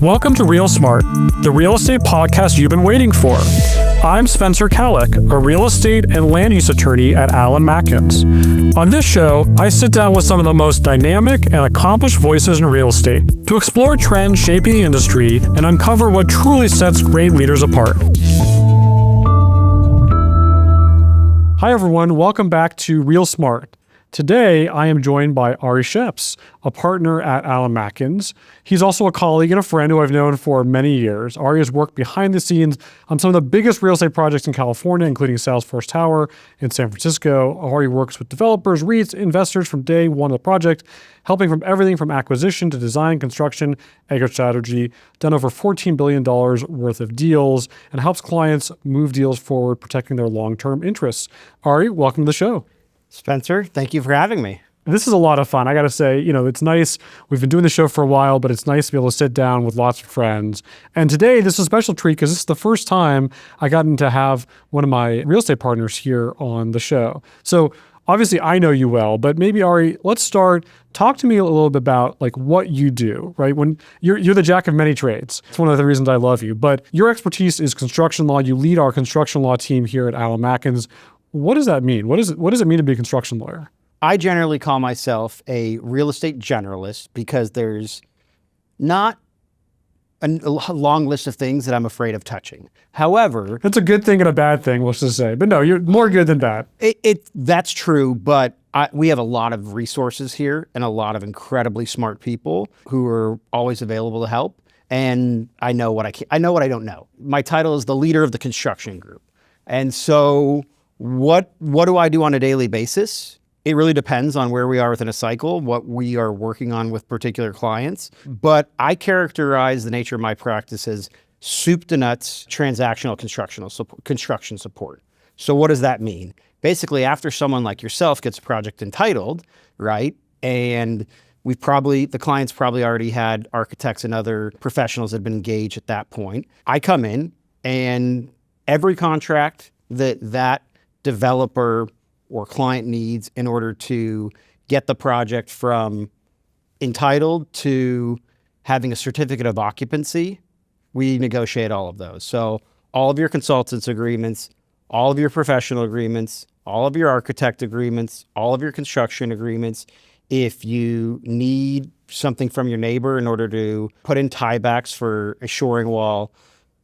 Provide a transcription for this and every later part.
Welcome to Real Smart, the real estate podcast you've been waiting for. I'm Spencer Kallick, a real estate and land use attorney at Allen Matkins. On this show, I sit down with some of the most dynamic and accomplished voices in real estate to explore trends shaping the industry and uncover what truly sets great leaders apart. Hi everyone, welcome back to Real Smart. Today, I am joined by Ari Shaeps, a partner at Allen Matkins. He's also a colleague and a friend who I've known for many years. Ari has worked behind the scenes on some of the biggest real estate projects in California, including Salesforce Tower in San Francisco. Ari works with developers, REITs, investors from day one of the project, helping from everything from acquisition to design, construction, exit strategy, done over $14 billion worth of deals, and helps clients move deals forward, protecting their long-term interests. Ari, welcome to the show. Spencer, thank you for having me. This is a lot of fun. I got to say, it's nice. We've been doing the show for a while, but it's nice to be able to sit down with lots of friends. And today, this is a special treat because this is the first time I gotten to have one of my real estate partners here on the show. So obviously, I know you well, but maybe Ari, let's start. Talk to me a little bit about what you do, right? When you're the jack of many trades. It's one of the reasons I love you. But your expertise is construction law. You lead our construction law team here at Allen Matkins. What does that mean? What does it mean to be a construction lawyer? I generally call myself a real estate generalist because there's not a long list of things that I'm afraid of touching. However, it's a good thing and a bad thing, let's just say. But no, you're more good than bad. That's true, but we have a lot of resources here and a lot of incredibly smart people who are always available to help. And I know what I know what I don't know. My title is the leader of the construction group. And so what do I do on a daily basis? It really depends on where we are within a cycle, what we are working on with particular clients. But I characterize the nature of my practice as soup to nuts transactional construction support. So what does that mean? Basically, after someone like yourself gets a project entitled, right? And the client's probably already had architects and other professionals that have been engaged at that point. I come in and every contract that developer or client needs in order to get the project from entitled to having a certificate of occupancy, we negotiate all of those. So all of your consultants agreements, all of your professional agreements, all of your architect agreements, all of your construction agreements. If you need something from your neighbor in order to put in tiebacks for a shoring wall,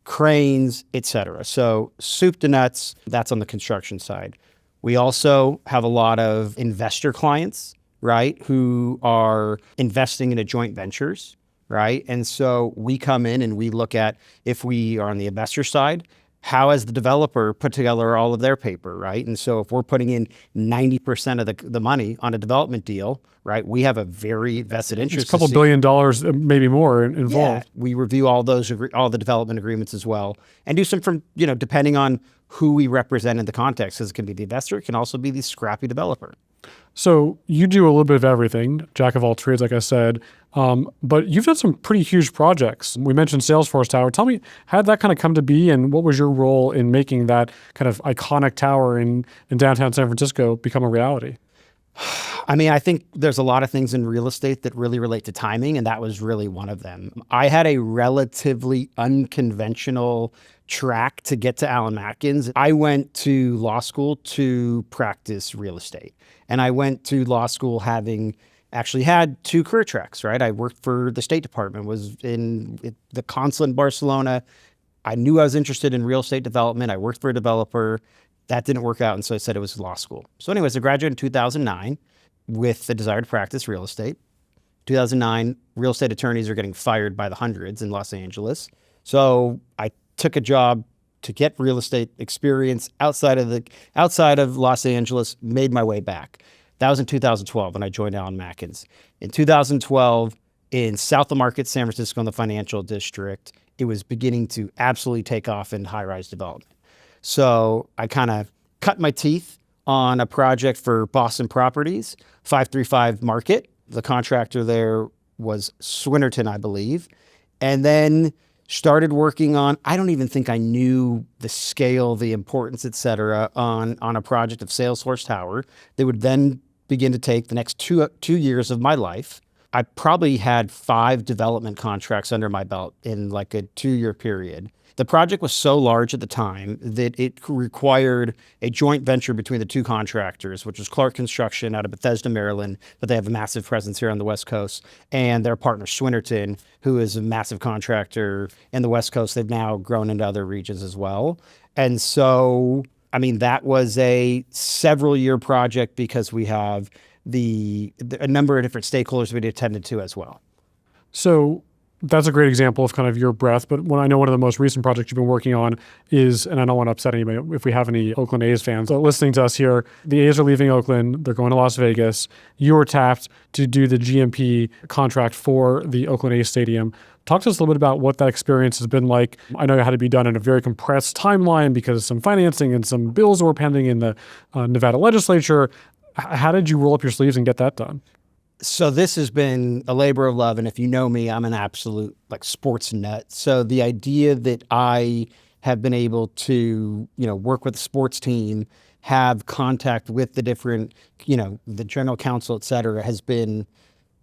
cranes, etc. So soup to nuts, that's on the construction side. We also have a lot of investor clients, right, who are investing in joint ventures, right? And so we come in and we look at, if we are on the investor side, how has the developer put together all of their paper, right? And so if we're putting in 90% of the money on a development deal, right, we have a very vested interest. It's a couple $1 billion, maybe more involved. Yeah, we review all the development agreements as well, and do some from, depending on who we represent in the context, because it can be the investor, it can also be the scrappy developer. So you do a little bit of everything, jack of all trades, like I said, but you've done some pretty huge projects. We mentioned Salesforce Tower. Tell me, how did that kind of come to be, and what was your role in making that kind of iconic tower in downtown San Francisco become a reality? I mean, I think there's a lot of things in real estate that really relate to timing, and that was really one of them. I had a relatively unconventional track to get to Allen Matkins. I went to law school to practice real estate, and I went to law school having actually had two career tracks, right? I worked for the State Department, was in the consulate in Barcelona. I knew I was interested in real estate development. I worked for a developer. That didn't work out, and so I said it was law school. So anyways, I graduated in 2009 with the desire to practice real estate. 2009, real estate attorneys are getting fired by the hundreds in Los Angeles. So I took a job to get real estate experience outside of Los Angeles, made my way back. That was in 2012 when I joined Allen Matkins. In 2012, in South of Market, San Francisco, in the financial district, it was beginning to absolutely take off in high-rise development. So I kind of cut my teeth on a project for Boston Properties, 535 Market. The contractor there was Swinnerton, I believe. And then started working on, I don't even think I knew the scale, the importance, et cetera, on a project of Salesforce Tower. They would then begin to take the next two years of my life. I probably had 5 development contracts under my belt in like a 2-year period. The project was so large at the time that it required a joint venture between the 2 contractors, which was Clark Construction out of Bethesda, Maryland, but they have a massive presence here on the West Coast, and their partner Swinnerton, who is a massive contractor in the West Coast. They've now grown into other regions as well. And so, I mean, that was a several-year project because we have a number of different stakeholders we attended to as well. So that's a great example of kind of your breadth. But I know one of the most recent projects you've been working on is, and I don't want to upset anybody if we have any Oakland A's fans listening to us here, the A's are leaving Oakland. They're going to Las Vegas. You were tapped to do the GMP contract for the Oakland A's stadium. Talk to us a little bit about what that experience has been like. I know it had to be done in a very compressed timeline because of some financing and some bills were pending in the Nevada legislature. How did you roll up your sleeves and get that done? So this has been a labor of love, and if you know me, I'm an absolute like sports nut. So the idea that I have been able to, work with the sports team, have contact with the different, the general counsel, et cetera, has been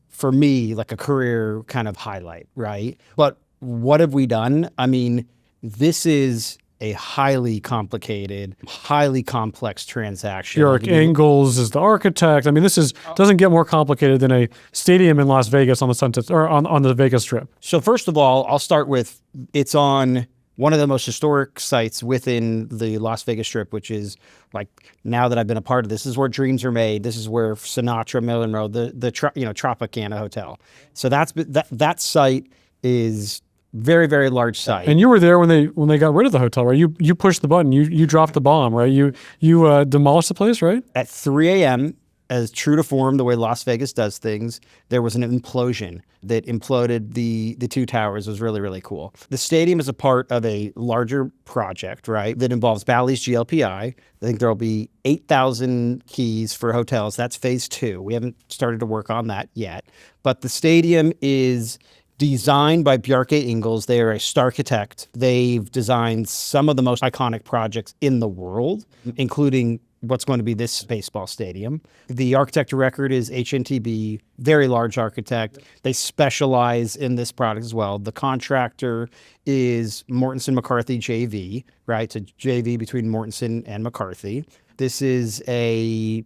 for me like a career kind of highlight, right? But what have we done? I mean, this is a highly complicated, highly complex transaction. Eric Engels is the architect. I mean, doesn't get more complicated than a stadium in Las Vegas on the Sunset or on the Vegas Strip. So first of all, I'll start with it's on one of the most historic sites within the Las Vegas Strip, which is like now that I've been a part of this is where dreams are made. This is where Sinatra, Mill and Row, the Tropicana Hotel. So that site is very, very large site. And you were there when they got rid of the hotel, right? You pushed the button. You dropped the bomb, right? You demolished the place, right? At 3 a.m., as true to form, the way Las Vegas does things, there was an implosion that imploded the 2 towers. It was really, really cool. The stadium is a part of a larger project, right, that involves Bally's GLPI. I think there'll be 8,000 keys for hotels. That's phase 2. We haven't started to work on that yet. But the stadium is designed by Bjarke Ingels. They are a starchitect. They've designed some of the most iconic projects in the world, including what's going to be this baseball stadium. The architect of record is HNTB, very large architect. They specialize in this product as well. The contractor is Mortenson McCarthy JV, right? It's a JV between Mortenson and McCarthy. This is a,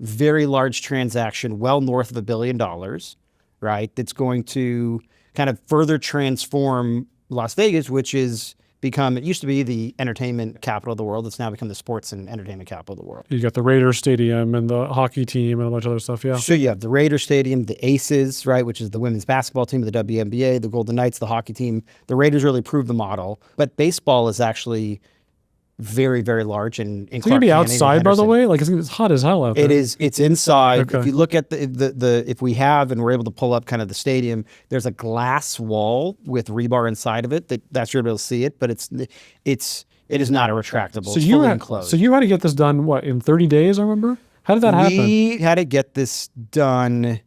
very large transaction, well north of $1 billion. Right, that's going to kind of further transform Las Vegas, which is it used to be the entertainment capital of the world. It's now become the sports and entertainment capital of the world. You got the Raiders Stadium and the hockey team and a bunch of other stuff, yeah. So you have the Raiders Stadium, the Aces, right, which is the women's basketball team of the WNBA, the Golden Knights, the hockey team. The Raiders really proved the model. But baseball is actually very, very large. And it's going to be outside, by the way? Like it's hot as hell out there. It's inside. Okay. If you look at if we have, and we're able to pull up kind of the stadium, there's a glass wall with rebar inside of it that's you're able to see it, but it is not a retractable. So it's fully enclosed. So you had to get this done, in 30 days, I remember? How did that happen? We had to get this done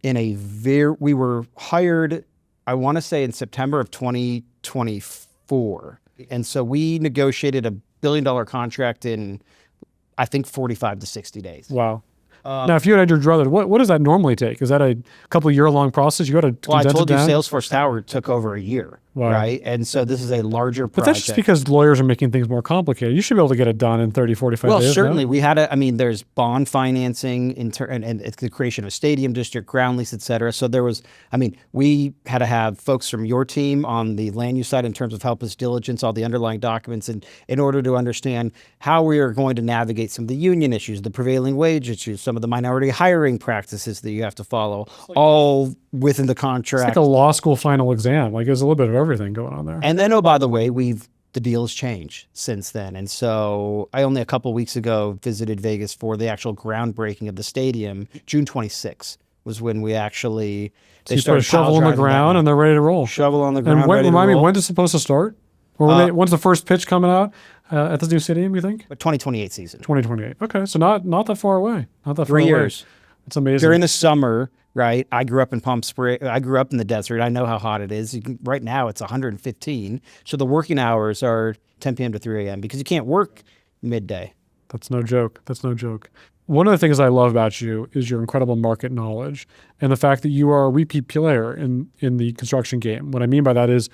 we were hired, I want to say in September of 2024. And so we negotiated $1 billion contract in, I think, 45 to 60 days. Wow. Now, if you had your druthers, what does that normally take? Is that a couple of year-long process? You got to Well, I condense told it you down? Salesforce Tower took over a year, Wow. right? And so this is a larger project. But that's just because lawyers are making things more complicated. You should be able to get it done in 30, 45 days. Well, certainly. No? We had there's bond financing and it's the creation of a stadium district, ground lease, et cetera. So we had to have folks from your team on the land use side in terms of help us diligence all the underlying documents and in order to understand how we are going to navigate some of the union issues, the prevailing wage issues, some of the minority hiring practices that you have to follow, all within the contract. It's like a law school final exam. Like there's a little bit of everything going on there. And then, oh, by the way, the deal has changed since then. And so I only a couple weeks ago visited Vegas for the actual groundbreaking of the stadium. June 26th was when we actually So you put a shovel in the ground and they're ready to roll. Shovel on the ground. And remind me, roll. when's it supposed to start? Or when's the first pitch coming out at this new stadium, you think? But 2028 season. 2028. Okay, so not that far away. Not that far 3 away. years. It's amazing. During the summer, right? I grew up in Palm Springs. I grew up in the desert. I know how hot it is. Right now, it's 115. So the working hours are 10 p.m. to 3 a.m. because you can't work midday. That's no joke. One of the things I love about you is your incredible market knowledge and the fact that you are a repeat player in the construction game. What I mean by that is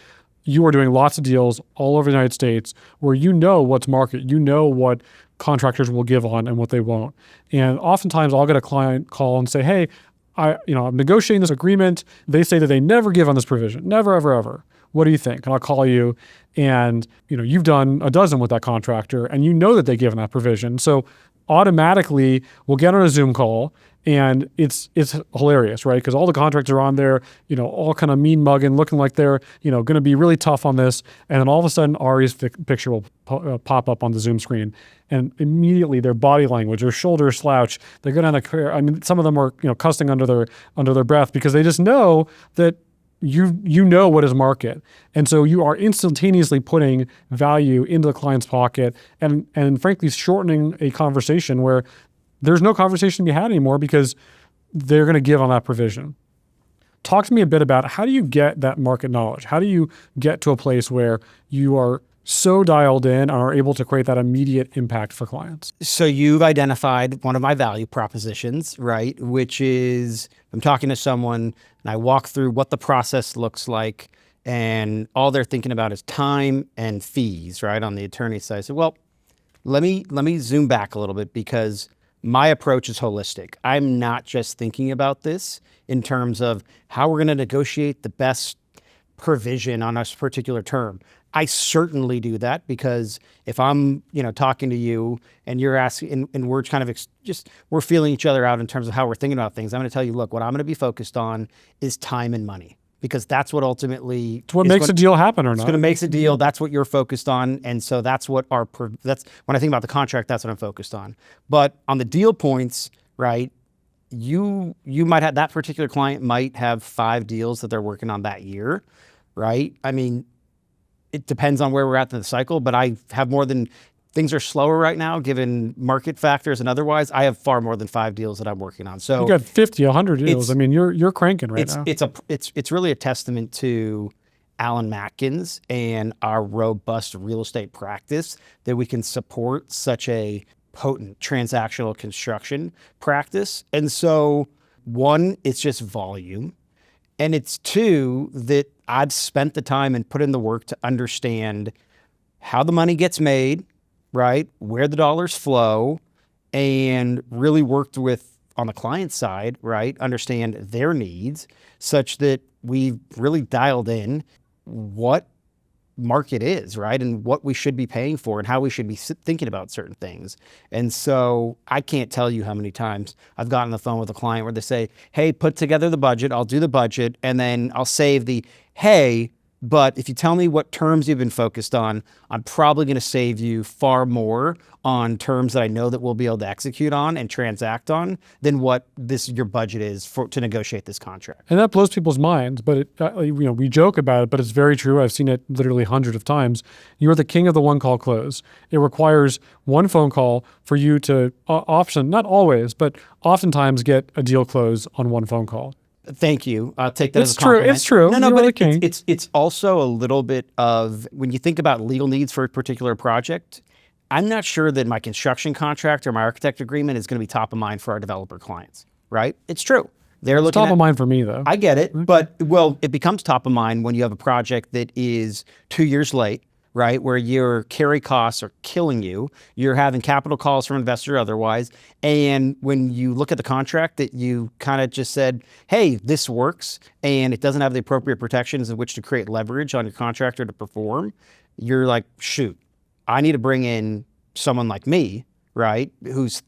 you are doing lots of deals all over the United States where you know what's market, you know what contractors will give on and what they won't. And oftentimes I'll get a client call and say, hey, I'm negotiating this agreement. They say that they never give on this provision, never, ever, ever. What do you think? And I'll call you and you've done a dozen with that contractor and you know that they give on that provision. So automatically we'll get on a Zoom call and it's hilarious, right? Because all the contractors are on there, all kind of mean mugging, looking like they're, going to be really tough on this. And then all of a sudden Ari's picture will pop up on the Zoom screen. And immediately their body language, their shoulders slouch, they go down the career. I mean, some of them are, cussing under their breath because they just know that you know what is market. And so you are instantaneously putting value into the client's pocket and frankly shortening a conversation where there's no conversation to be had anymore because they're going to give on that provision. Talk to me a bit about how do you get that market knowledge? How do you get to a place where you are so dialed in and are able to create that immediate impact for clients? So you've identified one of my value propositions, right? Which is I'm talking to someone and I walk through what the process looks like and all they're thinking about is time and fees, right? On the attorney side. So, well, let me zoom back a little bit because my approach is holistic. I'm not just thinking about this in terms of how we're going to negotiate the best provision on a particular term. I certainly do that because if I'm, talking to you and you're asking, and we're kind of we're feeling each other out in terms of how we're thinking about things, I'm going to tell you, look, what I'm going to be focused on is time and money because that's what ultimately it's what makes a deal happen or not. It's going to make a deal. That's what you're focused on, and so that's when I think about the contract. That's what I'm focused on. But on the deal points, right? You might have that particular client might have 5 deals that they're working on that year, right? I mean, it depends on where we're at in the cycle, but I have more than things are slower right now, given market factors and otherwise. I have far more than 5 deals that I'm working on. So you got 50, 100 deals. I mean, you're cranking right now. It's really a testament to Allen Matkins and our robust real estate practice that we can support such a potent transactional construction practice. And so, one, it's just volume. And it's 2, that I've spent the time and put in the work to understand how the money gets made, right? Where the dollars flow, and really worked with, on the client side, right? Understand their needs such that we've really dialed in what market is, right? And what we should be paying for and how we should be thinking about certain things. And so I can't tell you how many times I've gotten on the phone with a client where they say, hey, put together the budget, I'll do the budget, and then I'll save the, hey, but if you tell me what terms you've been focused on, I'm probably going to save you far more on terms that I know that we'll be able to execute on and transact on than what your budget is to negotiate this contract. And that blows people's minds, but we joke about it, but it's very true. I've seen it literally hundreds of times. You're the king of the one-call close. It requires one phone call for you to often, not always, but oftentimes get a deal closed on one phone call. Thank you. I'll take that as a compliment. It's true. No, but it's also a little bit of, when you think about legal needs for a particular project, I'm not sure that my construction contract or my architect agreement is going to be top of mind for our developer clients, right? It's true. It's top of mind for me, though. I get it, but it becomes top of mind when you have a project that is 2 years late, right? Where your carry costs are killing you. You're having capital calls from investor or otherwise. And when you look at the contract that you kind of just said, hey, this works, and it doesn't have the appropriate protections of which to create leverage on your contractor to perform, you're like, shoot, I need to bring in someone like me, right? Who's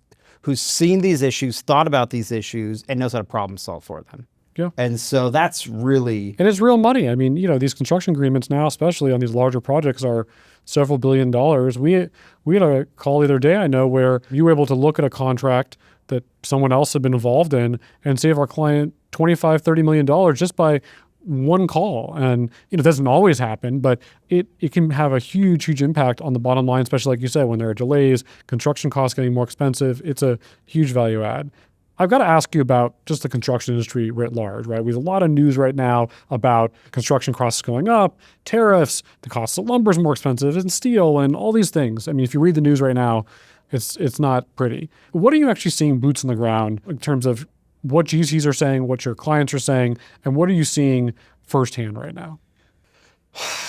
seen these issues, thought about these issues, and knows how to problem solve for them. Yeah. And so that's really... And it's real money. I mean, these construction agreements now, especially on these larger projects, are several $billion. We had a call the other day, I know, where you were able to look at a contract that someone else had been involved in and save our client $25, $30 million just by one call. And it doesn't always happen, but it can have a huge, huge impact on the bottom line, especially like you said, when there are delays, construction costs getting more expensive. It's a huge value add. I've got to ask you about just the construction industry writ large, right? We have a lot of news right now about construction costs going up, tariffs, the cost of lumber is more expensive, and steel, and all these things. I mean, if you read the news right now, It's not pretty. What are you actually seeing boots on the ground in terms of what GCs are saying, what your clients are saying, and what are you seeing firsthand right now?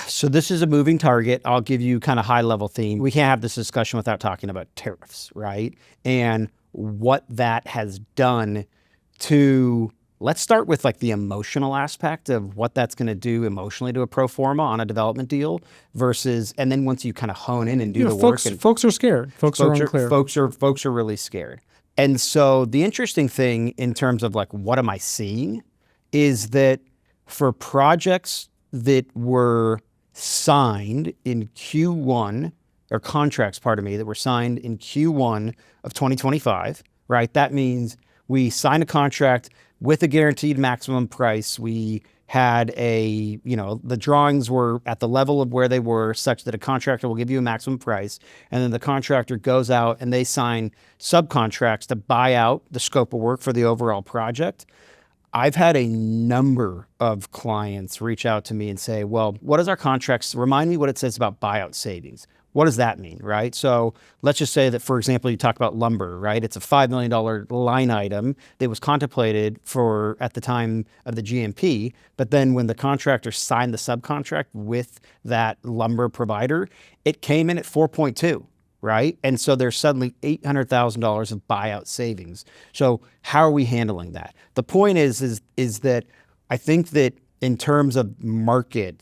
So this is a moving target. I'll give you kind of high level theme. We can't have this discussion without talking about tariffs, right? And what that has done to, let's start with like the emotional aspect of what that's going to do emotionally to a pro forma on a development deal versus, and then once you kind of hone in and do the folks, work. And folks are scared. Folks are unclear. Folks are really scared. And so the interesting thing in terms of like, what am I seeing is that for projects that were signed in Q1, or contracts, pardon me, that were signed in Q1 of 2025, right? That means we signed a contract with a guaranteed maximum price. We had the drawings were at the level of where they were such that a contractor will give you a maximum price. And then the contractor goes out and they sign subcontracts to buy out the scope of work for the overall project. I've had a number of clients reach out to me and say, well, what does our contracts, remind me what it says about buyout savings. What does that mean, right? So let's just say that, for example, you talk about lumber, right? It's a $5 million line item that was contemplated for at the time of the GMP, but then when the contractor signed the subcontract with that lumber provider, it came in at 4.2. Right? And so there's suddenly $800,000 of buyout savings. So how are we handling that? The point is that I think that in terms of market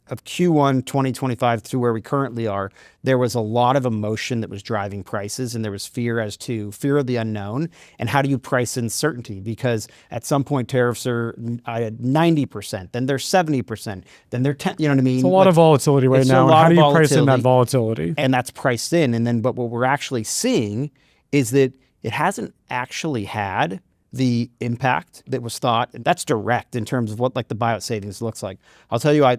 of Q1 2025 to where we currently are, there was a lot of emotion that was driving prices, and there was fear of the unknown and how do you price in certainty? Because at some point tariffs are at 90%, then they're 70%, then they're 10, you know what I mean? It's a lot of volatility right now. And how do you price in that volatility? And that's priced in. And then, but what we're actually seeing is that it hasn't actually had the impact that was thought. That's direct in terms of what like the buyout savings looks like. I'll tell you, I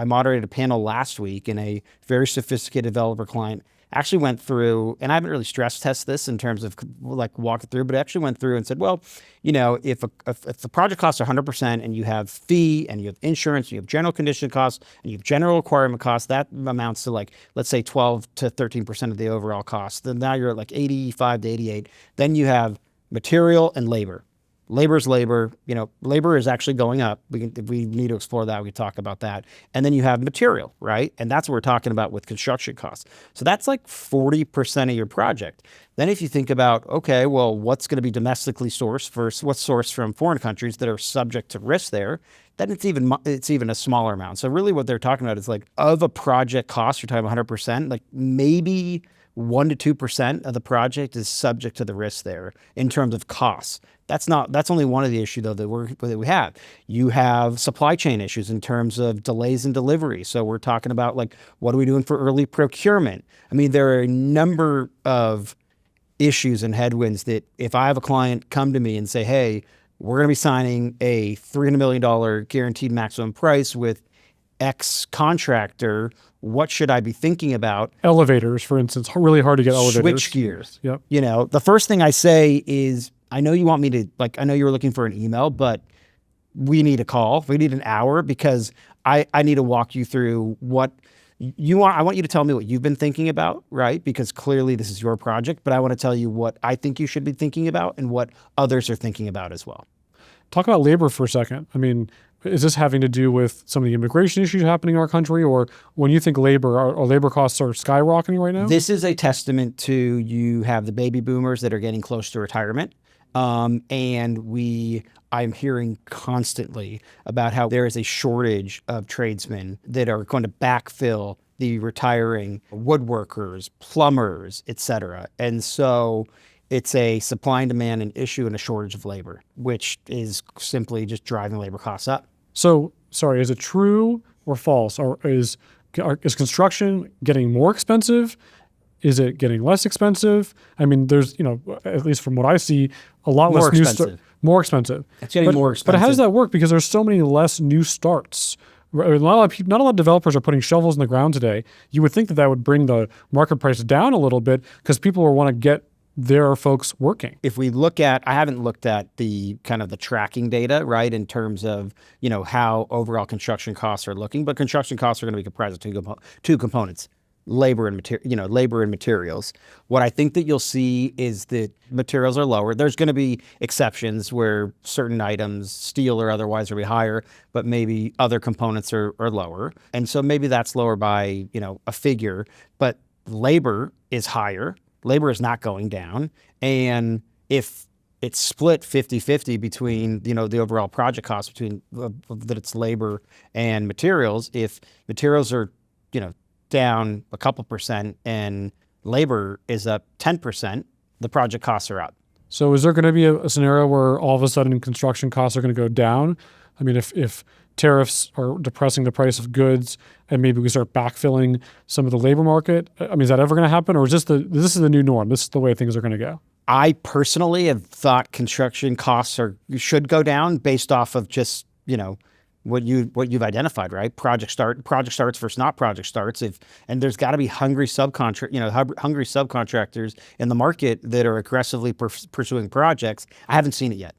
moderated a panel last week, and a very sophisticated developer client actually went through, and I haven't really stress test this in terms of like walk it through, but actually went through and said, well, if the project costs 100% and you have fee and you have insurance, and you have general condition costs and you have general requirement costs, that amounts to like, let's say 12 to 13% of the overall cost. Then now you're at like 85 to 88. Then you have material and labor. Labor's labor, labor is actually going up. If we need to explore that, we can talk about that. And then you have material, right? And that's what we're talking about with construction costs. So that's like 40% of your project. Then if you think about, okay, well, what's going to be domestically sourced versus what's sourced from foreign countries that are subject to risk there, then it's even a smaller amount. So really what they're talking about is like, of a project cost, you're talking 100%, like maybe 1% to 2% of the project is subject to the risk there in terms of costs. That's only one of the issues though that we have. You have supply chain issues in terms of delays in delivery. So we're talking about like, what are we doing for early procurement? I mean, there are a number of issues and headwinds that if I have a client come to me and say, hey, we're going to be signing a $300 million guaranteed maximum price with X contractor, what should I be thinking about? Elevators, for instance, really hard to get elevators. Switch gears. Yep. The first thing I say is, I know you want me to, I know you were looking for an email, but we need a call. We need an hour because I need to walk you through what you want. I want you to tell me what you've been thinking about, right? Because clearly this is your project, but I want to tell you what I think you should be thinking about and what others are thinking about as well. Talk about labor for a second. I mean, is this having to do with some of the immigration issues happening in our country, or when you think labor, our labor costs are skyrocketing right now? This is a testament to, you have the baby boomers that are getting close to retirement. I'm hearing constantly about how there is a shortage of tradesmen that are going to backfill the retiring woodworkers, plumbers, et cetera. And so it's a supply and demand and issue and a shortage of labor, which is simply just driving labor costs up. So, sorry, is it true or false? Or is construction getting more expensive? Is it getting less expensive? I mean, there's, at least from what I see, a lot more less expensive. More expensive. It's getting more expensive. But how does that work? Because there's so many less new starts. Not a lot of developers are putting shovels in the ground today. You would think that would bring the market price down a little bit because people will want to get their folks working. If we look at, I haven't looked at the kind of the tracking data, right, in terms of, how overall construction costs are looking, but construction costs are going to be comprised of two components: labor and labor and materials. What I think that you'll see is that materials are lower. There's going to be exceptions where certain items, steel or otherwise, will be higher, but maybe other components are lower. And so maybe that's lower by, a figure, but labor is higher. Labor is not going down. And if it's split 50-50 between, the overall project cost between that it's labor and materials, if materials are, down a couple percent and labor is up 10%, the project costs are up. So is there going to be a scenario where all of a sudden construction costs are going to go down? I mean, if tariffs are depressing the price of goods and maybe we start backfilling some of the labor market, I mean, is that ever going to happen, or is this is the new norm? This is the way things are going to go? I personally have thought construction costs should go down based off of just, what you've identified, right? Project starts versus not project starts. And there's got to be hungry subcontractors in the market that are aggressively pursuing projects. I haven't seen it yet.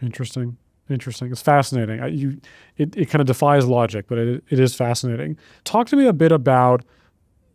Interesting. It's fascinating. It kind of defies logic, but it is fascinating. Talk to me a bit about,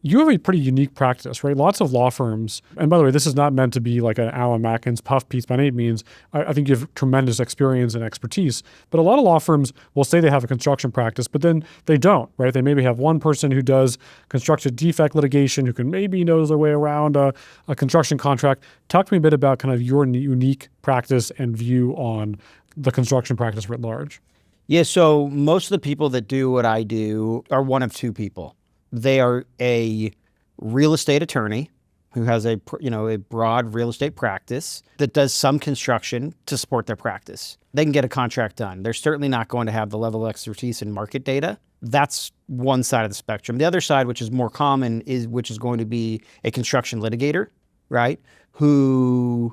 you have a pretty unique practice, right? Lots of law firms, and by the way, this is not meant to be like an Allen Matkins puff piece by any means. I think you have tremendous experience and expertise, but a lot of law firms will say they have a construction practice, but then they don't, right? They maybe have one person who does construction defect litigation, who can maybe knows their way around a construction contract. Talk to me a bit about kind of your unique practice and view on the construction practice writ large. Yeah, so most of the people that do what I do are one of two people. They are a real estate attorney who has a broad real estate practice that does some construction to support their practice. They can get a contract done. They're certainly not going to have the level of expertise in market data. That's one side of the spectrum. The other side, which is more common, which is going to be a construction litigator, right? Who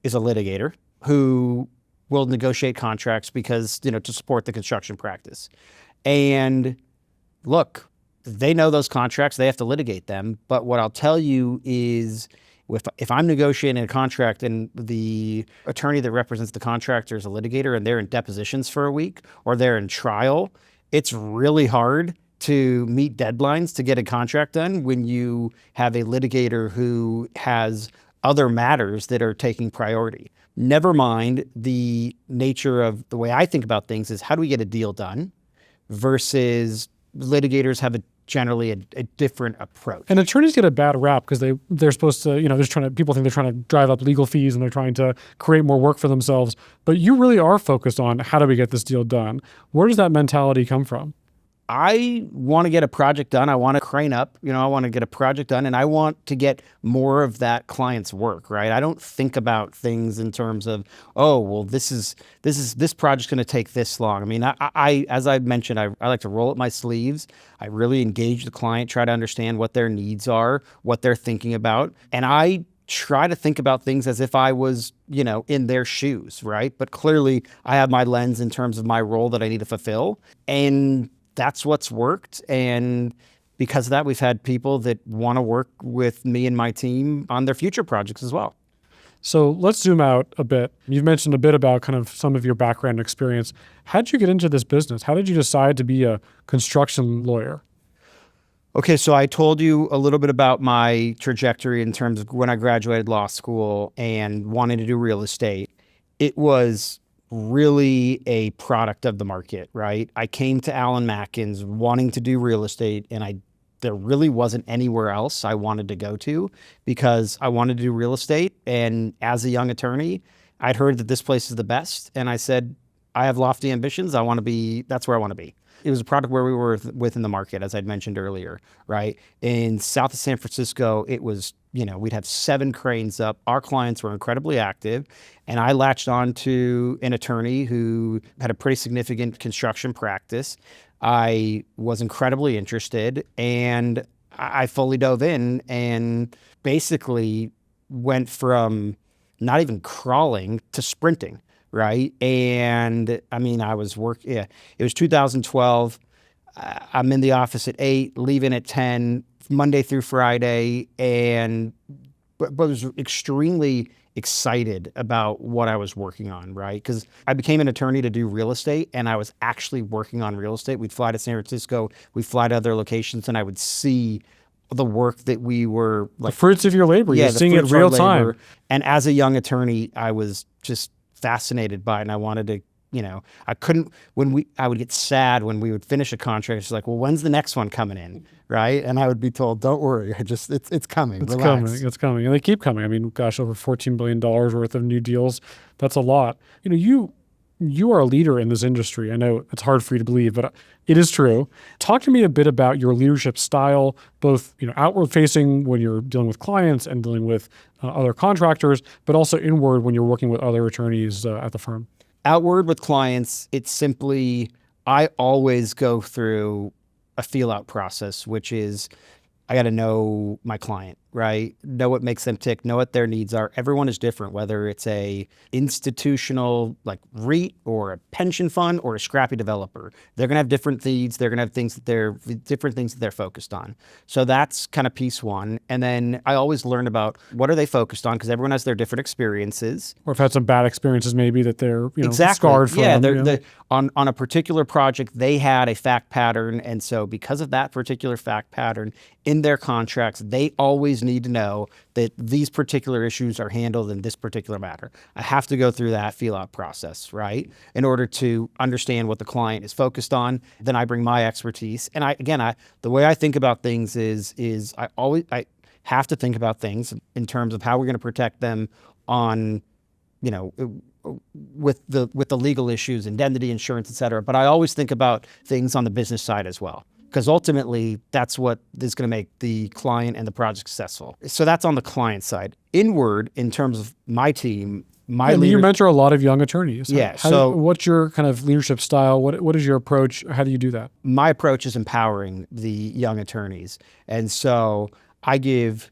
is a litigator who will negotiate contracts because, to support the construction practice. And look, they know those contracts, they have to litigate them. But what I'll tell you is if I'm negotiating a contract and the attorney that represents the contractor is a litigator and they're in depositions for a week or they're in trial, it's really hard to meet deadlines to get a contract done when you have a litigator who has other matters that are taking priority. Never mind the nature of the way I think about things is how do we get a deal done versus litigators have generally a different approach. And attorneys get a bad rap because they're supposed to, people think they're trying to drive up legal fees and they're trying to create more work for themselves. But you really are focused on how do we get this deal done? Where does that mentality come from? I want to get a project done. I want to crane up, I want to get a project done and I want to get more of that client's work, right? I don't think about things in terms of, oh, well, this project's going to take this long. I mean, I as I mentioned, I like to roll up my sleeves. I really engage the client, try to understand what their needs are, what they're thinking about. And I try to think about things as if I was, in their shoes, right? But clearly I have my lens in terms of my role that I need to fulfill. And that's what's worked. And because of that, we've had people that want to work with me and my team on their future projects as well. So let's zoom out a bit. You've mentioned a bit about kind of some of your background and experience. How did you get into this business? How did you decide to be a construction lawyer? Okay, so I told you a little bit about my trajectory in terms of when I graduated law school and wanting to do real estate. It was really a product of the market, right? I came to Allen Matkins wanting to do real estate and there really wasn't anywhere else I wanted to go to because I wanted to do real estate. And as a young attorney, I'd heard that this place is the best. And I said, I have lofty ambitions. That's where I want to be. It was a product where we were within the market, as I'd mentioned earlier, right? In south of San Francisco, it was, we'd have 7 cranes up. Our clients were incredibly active. And I latched on to an attorney who had a pretty significant construction practice. I was incredibly interested and I fully dove in and basically went from not even crawling to sprinting. Right. And I mean, it was 2012. I'm in the office at 8, leaving at 10, Monday through Friday. And but was extremely excited about what I was working on. Right. Because I became an attorney to do real estate and I was actually working on real estate. We'd fly to San Francisco, we'd fly to other locations and I would see the work that we were The fruits of your labor. You're the seeing it fruits of our real labor. time. And as a young attorney, I was just fascinated by it, and I wanted to, I couldn't, I would get sad when we would finish a contract. It's like, well, when's the next one coming in, right? And I would be told, don't worry, it's coming, It's relax. coming. It's coming. And they keep coming. I mean, gosh, over $14 billion worth of new deals. That's a lot. You are a leader in this industry. I know it's hard for you to believe, but it is true. Talk to me a bit about your leadership style, both outward facing when you're dealing with clients and dealing with other contractors, but also inward when you're working with other attorneys at the firm. Outward with clients, it's simply, I always go through a feel out process, which is I got to know my client, right? Know what makes them tick, know what their needs are. Everyone is different, whether it's a institutional like REIT or a pension fund or a scrappy developer. They're going to have different needs. They're going to have different things that they're focused on. So that's kind of piece one. And then I always learn about what are they focused on, because everyone has their different experiences. Or have had some bad experiences maybe that they're Exactly. scarred from. Yeah, on a particular project, they had a fact pattern. And so because of that particular fact pattern in their contracts, they always need to know that these particular issues are handled in this particular matter. I have to go through that feel out process, right? In order to understand what the client is focused on. Then I bring my expertise. And the way I think about things is I have to think about things in terms of how we're going to protect them on, with the legal issues, indemnity insurance, et cetera. But I always think about things on the business side as well, because ultimately that's what is going to make the client and the project successful. So that's on the client side. Inward, in terms of my team, you mentor a lot of young attorneys. Yeah. What's your kind of leadership style? What is your approach? How do you do that? My approach is empowering the young attorneys. And so I give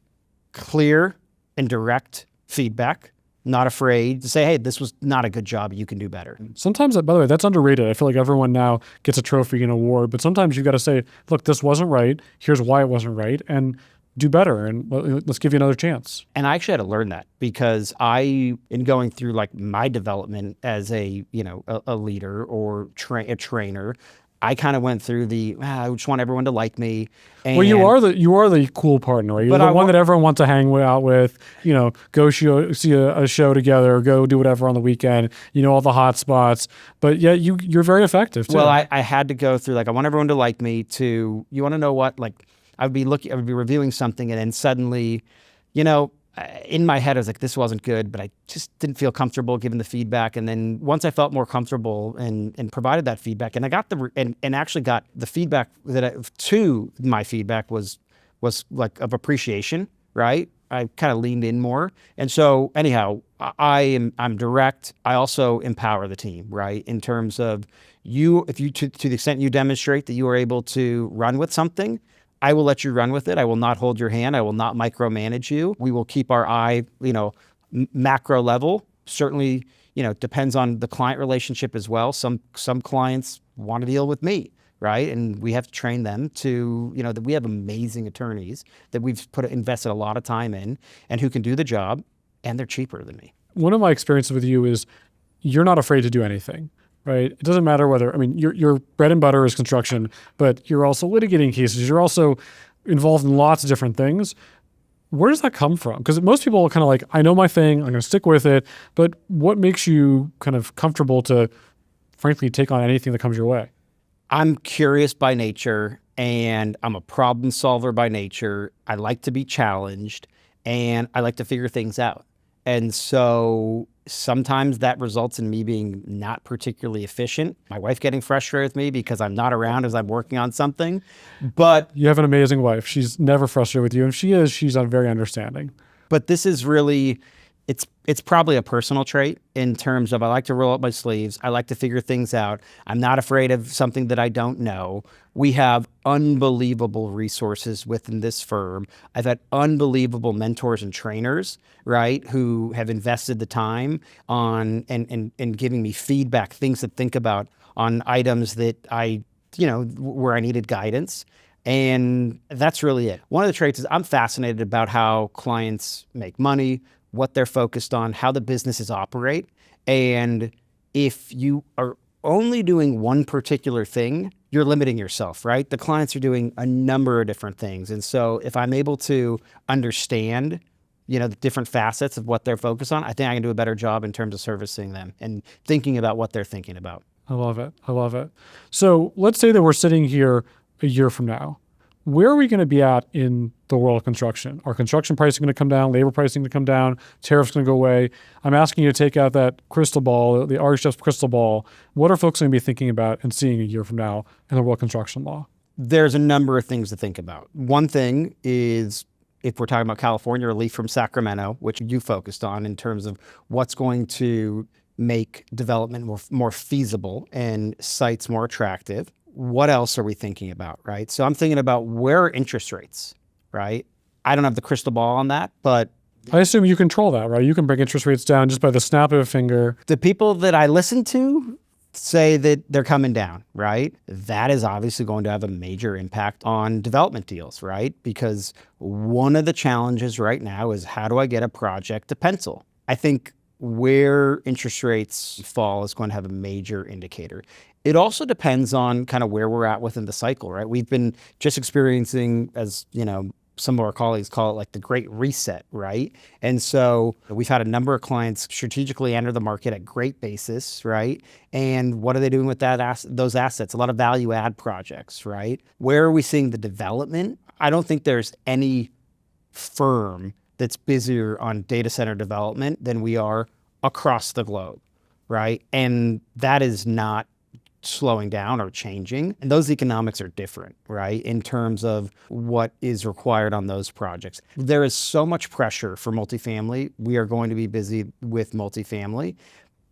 clear and direct feedback, not afraid to say, hey, this was not a good job. You can do better. Sometimes, by the way, that's underrated. I feel like everyone now gets a trophy and award, but sometimes you've got to say, look, this wasn't right. Here's why it wasn't right. And do better. And let's give you another chance. And I actually had to learn that, because in going through like my development as a leader or a trainer, I kind of went through I just want everyone to like me. And well, you are the cool partner, right? You're the one that everyone wants to hang out with. Go see a show together, go do whatever on the weekend. All the hot spots. But yeah, you're very effective too. Well, I had to go through I want everyone to like me. You want to know what? I would be reviewing something, and then suddenly, in my head, I was like, this wasn't good, but I just didn't feel comfortable giving the feedback. And then once I felt more comfortable and provided that feedback, and I got actually got the feedback to my feedback was like of appreciation, right? I kind of leaned in more. And so anyhow, I'm direct. I also empower the team, right? In terms of if you to the extent you demonstrate that you are able to run with something, I will let you run with it. I will not hold your hand. I will not micromanage you. We will keep our eye, macro level. Certainly, depends on the client relationship as well. Some clients want to deal with me, right? And we have to train them to, that we have amazing attorneys that we've invested a lot of time in and who can do the job, and they're cheaper than me. One of my experiences with you is you're not afraid to do anything. Right. It doesn't matter your bread and butter is construction, but you're also litigating cases. You're also involved in lots of different things. Where does that come from? Because most people are kind of like, I know my thing, I'm going to stick with it. But what makes you kind of comfortable to, frankly, take on anything that comes your way? I'm curious by nature, and I'm a problem solver by nature. I like to be challenged, and I like to figure things out. And so sometimes that results in me being not particularly efficient. My wife getting frustrated with me because I'm not around as I'm working on something. But you have an amazing wife. She's never frustrated with you. And she's very understanding. But this is really, it's probably a personal trait in terms of I like to roll up my sleeves. I like to figure things out. I'm not afraid of something that I don't know. We have unbelievable resources within this firm. I've had unbelievable mentors and trainers, right, who have invested the time on and giving me feedback, things to think about on items that where I needed guidance. And that's really it. One of the traits is I'm fascinated about how clients make money, what they're focused on, how the businesses operate. And if you are only doing one particular thing, you're limiting yourself, right? The clients are doing a number of different things. And so if I'm able to understand, the different facets of what they're focused on, I think I can do a better job in terms of servicing them and thinking about what they're thinking about. I love it. I love it. So let's say that we're sitting here a year from now. Where are we going to be at in the world of construction? Are construction pricing going to come down? Labor pricing going to come down? Tariffs going to go away? I'm asking you to take out that crystal ball, the Ari Shaeps crystal ball. What are folks going to be thinking about and seeing a year from now in the world of construction law? There's a number of things to think about. One thing is, if we're talking about California, relief from Sacramento, which you focused on in terms of what's going to make development more feasible and sites more attractive. What else are we thinking about, right? So I'm thinking about where are interest rates, right? I don't have the crystal ball on that, but I assume you control that, right? You can bring interest rates down just by the snap of a finger. The people that I listen to say that they're coming down, right? That is obviously going to have a major impact on development deals, right? Because one of the challenges right now is, how do I get a project to pencil? I think where interest rates fall is going to have a major indicator. It also depends on kind of where we're at within the cycle, right? We've been just experiencing, as some of our colleagues call it, like the great reset, right? And so we've had a number of clients strategically enter the market at great basis, right? And what are they doing with those assets? A lot of value add projects, right? Where are we seeing the development? I don't think there's any firm that's busier on data center development than we are across the globe, right? And that is not slowing down or changing. And those economics are different, right? In terms of what is required on those projects. There is so much pressure for multifamily. We are going to be busy with multifamily,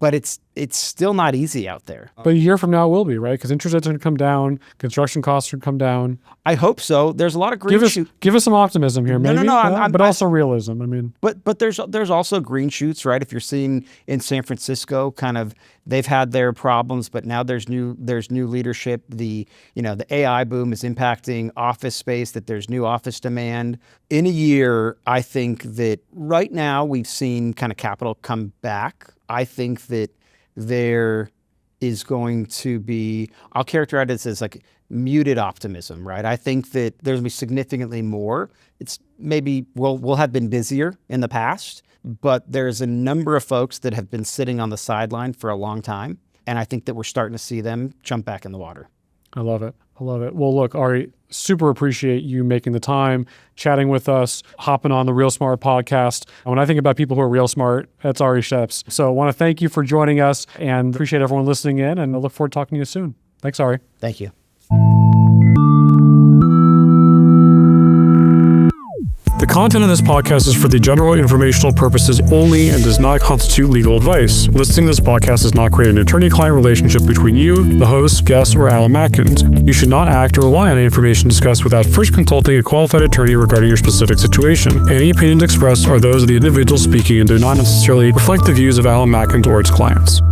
but it's still not easy out there. But a year from now it will be, right? Because interest rates are going to come down, construction costs are going to come down. I hope so. There's a lot of green shoots. Give us some optimism here, maybe. No, but also realism. I mean, but there's also green shoots, right? If you're seeing in San Francisco, kind of they've had their problems, but now there's new leadership. The AI boom is impacting office space. That there's new office demand. In a year, I think that right now we've seen kind of capital come back. I think that there is going to be, I'll characterize it as like muted optimism, right? I think that there's going to be significantly more. It's maybe we'll have been busier in the past, but there's a number of folks that have been sitting on the sideline for a long time. And I think that we're starting to see them jump back in the water. I love it. I love it. Well, look, Ari, super appreciate you making the time, chatting with us, hopping on the Real Smart podcast. When I think about people who are real smart, that's Ari Shaeps. So I want to thank you for joining us and appreciate everyone listening in, and I look forward to talking to you soon. Thanks, Ari. Thank you. The content of this podcast is for the general informational purposes only and does not constitute legal advice. Listening to this podcast does not create an attorney-client relationship between you, the host, guest, or Allen Matkins. You should not act or rely on any information discussed without first consulting a qualified attorney regarding your specific situation. Any opinions expressed are those of the individual speaking and do not necessarily reflect the views of Allen Matkins or its clients.